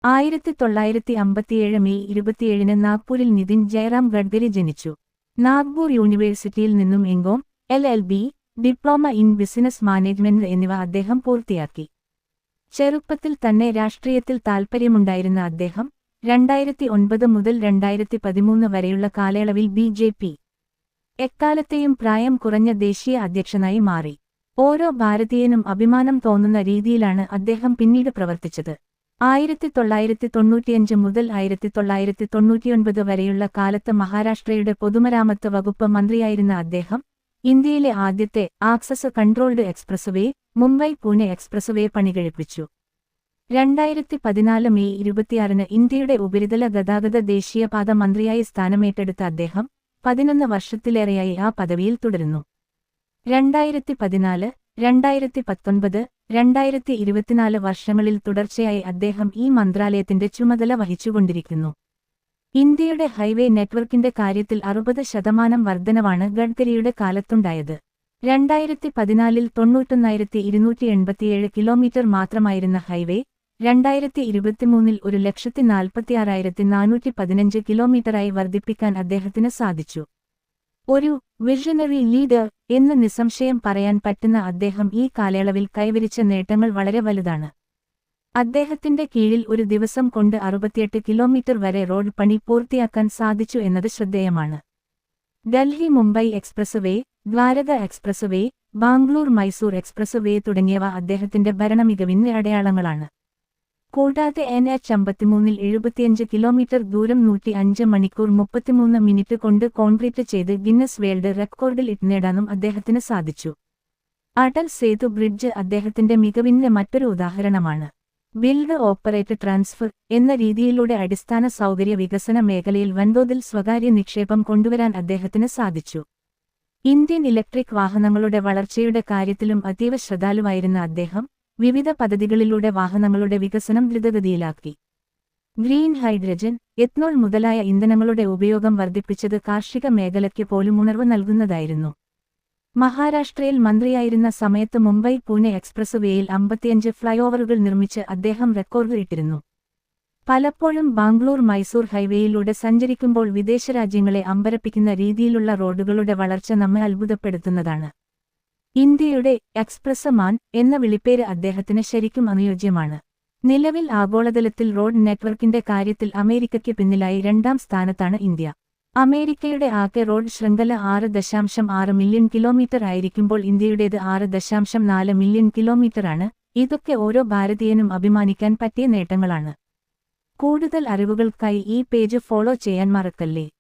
1957 May 27 നാഗ്പൂരിൽ നിതിൻ ജയറാം ഗഡ്കരി ജനിച്ചു. നാഗ്പൂർ യൂണിവേഴ്സിറ്റിയിൽ നിന്നും M Com, LLB, diploma in business management എന്നിവ അദ്ദേഹം പൂർത്തിയാക്കി. ചെറുപ്പത്തിൽ തന്നെ രാഷ്ട്രീയത്തിൽ താൽപ്പര്യമുണ്ടായിരുന്ന അദ്ദേഹം 2009 മുതൽ 2013 വരെയുള്ള കാലയളവിൽ BJP എക്കാലത്തെയും പ്രായം കുറഞ്ഞ ദേശീയ അധ്യക്ഷനായി മാറി. ഓരോ ഭാരതീയനും അഭിമാനം തോന്നുന്ന രീതിയിലാണ് അദ്ദേഹം പിന്നീട് പ്രവർത്തിച്ചത്. 1995 മുതൽ 1999 വരെയുള്ള കാലത്ത് മഹാരാഷ്ട്രയുടെ പൊതുമരാമത്ത് വകുപ്പ് മന്ത്രിയായിരുന്ന അദ്ദേഹം ഇന്ത്യയിലെ ആദ്യത്തെ access controlled expressway Mumbai-Pune expressway പണികഴിപ്പിച്ചു. 2014 May 26 ഇന്ത്യയുടെ ഉപരിതല ഗതാഗത ദേശീയപാത മന്ത്രിയായി സ്ഥാനമേറ്റെടുത്ത അദ്ദേഹം 11 വർഷത്തിലേറെയായി ആ പദവിയിൽ തുടരുന്നു. 2014, 2019, 2024 വർഷങ്ങളിൽ തുടർച്ചയായി അദ്ദേഹം ഈ മന്ത്രാലയത്തിന്റെ ചുമതല വഹിച്ചുകൊണ്ടിരിക്കുന്നു. ഇന്ത്യയുടെ ഹൈവേ നെറ്റ്വർക്കിന്റെ കാര്യത്തിൽ 60% വർധനവാണ് ഗഡ്കരിയുടെ കാലത്തുണ്ടായത്. 2014 91,287 കിലോമീറ്റർ മാത്രമായിരുന്ന ഹൈവേ 2023 1,46,415 കിലോമീറ്ററായി വർദ്ധിപ്പിക്കാൻ അദ്ദേഹത്തിന് സാധിച്ചു. ഒരു വിഷണറി ലീഡർ എന്ന് നിസ്സംശയം പറയാൻ പറ്റുന്ന അദ്ദേഹം ഈ കാലയളവിൽ കൈവരിച്ച നേട്ടങ്ങൾ വളരെ വലുതാണ്. അദ്ദേഹത്തിന്റെ കീഴിൽ ഒരു ദിവസം കൊണ്ട് 68 കിലോമീറ്റർ വരെ റോഡ് പണി പൂർത്തിയാക്കാൻ സാധിച്ചു എന്നത് ശ്രദ്ധേയമാണ്. ഡൽഹി-മുംബൈ എക്സ്പ്രസ്വേ, ദ്വാരക എക്സ്പ്രസ്വേ, ബാംഗ്ലൂർ-മൈസൂർ എക്സ്പ്രസ്വേ തുടങ്ങിയവ അദ്ദേഹത്തിന്റെ ഭരണമികവിന്റെ അടയാളങ്ങളാണ്. കൂടാതെ NH-53 75 കിലോമീറ്റർ ദൂരം 105 മണിക്കൂർ 33 മിനിറ്റ് കൊണ്ട് കോൺക്രീറ്റ് ചെയ്ത് ഗിന്നസ് വേൾഡ് റെക്കോർഡിൽ നേടാനും അദ്ദേഹത്തിന് സാധിച്ചു. അടൽ സേതു ബ്രിഡ്ജ് അദ്ദേഹത്തിന്റെ മികവിന്റെ മറ്റൊരു ഉദാഹരണമാണ്. ബിൽഡ് ഓപ്പറേറ്റ് ട്രാൻസ്ഫർ എന്ന രീതിയിലൂടെ അടിസ്ഥാന സൗകര്യ വികസന മേഖലയിൽ വൻതോതിൽ സ്വകാര്യ നിക്ഷേപം കൊണ്ടുവരാൻ അദ്ദേഹത്തിന് സാധിച്ചു. ഇന്ത്യൻ ഇലക്ട്രിക് വാഹനങ്ങളുടെ വളർച്ചയുടെ കാര്യത്തിലും അതീവ ശ്രദ്ധാലുവായിരുന്ന അദ്ദേഹം വിവിധ പദ്ധതികളിലൂടെ വാഹനങ്ങളുടെ വികസനം ദ്രുതഗതിയിലാക്കി. ഗ്രീൻ ഹൈഡ്രജൻ, എത്നോൾ മുതലായ ഇന്ധനങ്ങളുടെ ഉപയോഗം വർദ്ധിപ്പിച്ചത് കാർഷിക മേഖലയ്ക്ക് പോലും ഉണർവ് നൽകുന്നതായിരുന്നു. മഹാരാഷ്ട്രയിൽ മന്ത്രിയായിരുന്ന സമയത്ത് മുംബൈ-പൂനെ എക്സ്പ്രസ്വേയിൽ 55 ഫ്ലൈഓവറുകൾ നിർമ്മിച്ച് അദ്ദേഹം റെക്കോർഡ് ഇട്ടിരുന്നു. പലപ്പോഴും ബാംഗ്ലൂർ-മൈസൂർ ഹൈവേയിലൂടെ സഞ്ചരിക്കുമ്പോൾ വിദേശരാജ്യങ്ങളെ അമ്പരപ്പിക്കുന്ന രീതിയിലുള്ള റോഡുകളുടെ വളർച്ച നമ്മെ അത്ഭുതപ്പെടുത്തുന്നതാണ്. ഇന്ത്യയുടെ എക്സ്പ്രസ് മാൻ എന്ന വിളിപ്പേര് അദ്ദേഹത്തിന് ശരിക്കും അനുയോജ്യമാണ്. നിലവിൽ ആഗോളതലത്തിൽ റോഡ് നെറ്റ്വർക്കിന്റെ കാര്യത്തിൽ അമേരിക്കയ്ക്ക് പിന്നിലായി 2ാം സ്ഥാനത്താണ് ഇന്ത്യ. അമേരിക്കയുടെ ആകെ റോഡ് ശൃംഖല 6.6 മില്യൺ കിലോമീറ്റർ ആയിരിക്കുമ്പോൾ ഇന്ത്യയുടേത് 6.4 മില്യൺ കിലോമീറ്ററാണ്. ഇതൊക്കെ ഓരോ ഭാരതീയനും അഭിമാനിക്കാൻ പറ്റിയ നേട്ടങ്ങളാണ്. കൂടുതൽ അറിവുകൾക്കായി ഈ പേജ് ഫോളോ ചെയ്യാൻ മറക്കല്ലേ.